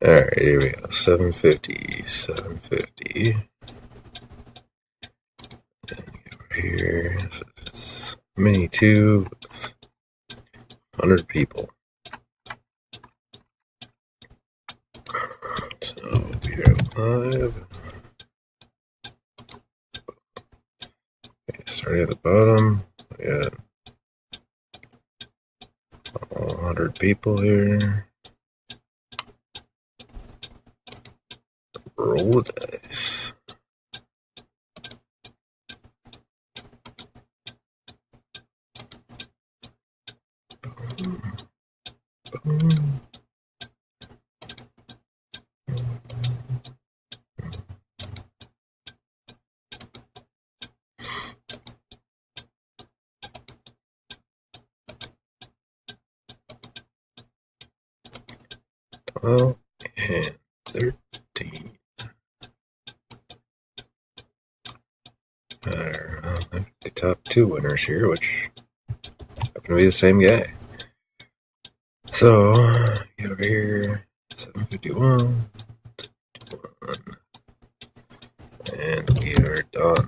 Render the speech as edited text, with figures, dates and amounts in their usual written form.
Alright, here we go. 750. 750. And over here. So it's mini tube. 100 people. So we are live. Okay, starting at the bottom. We got 100 people here. Roll the dice. Boom. Boom. Oh, and 13. The top two winners here, which happen to be the same guy. So, get over here, 751, and we are done.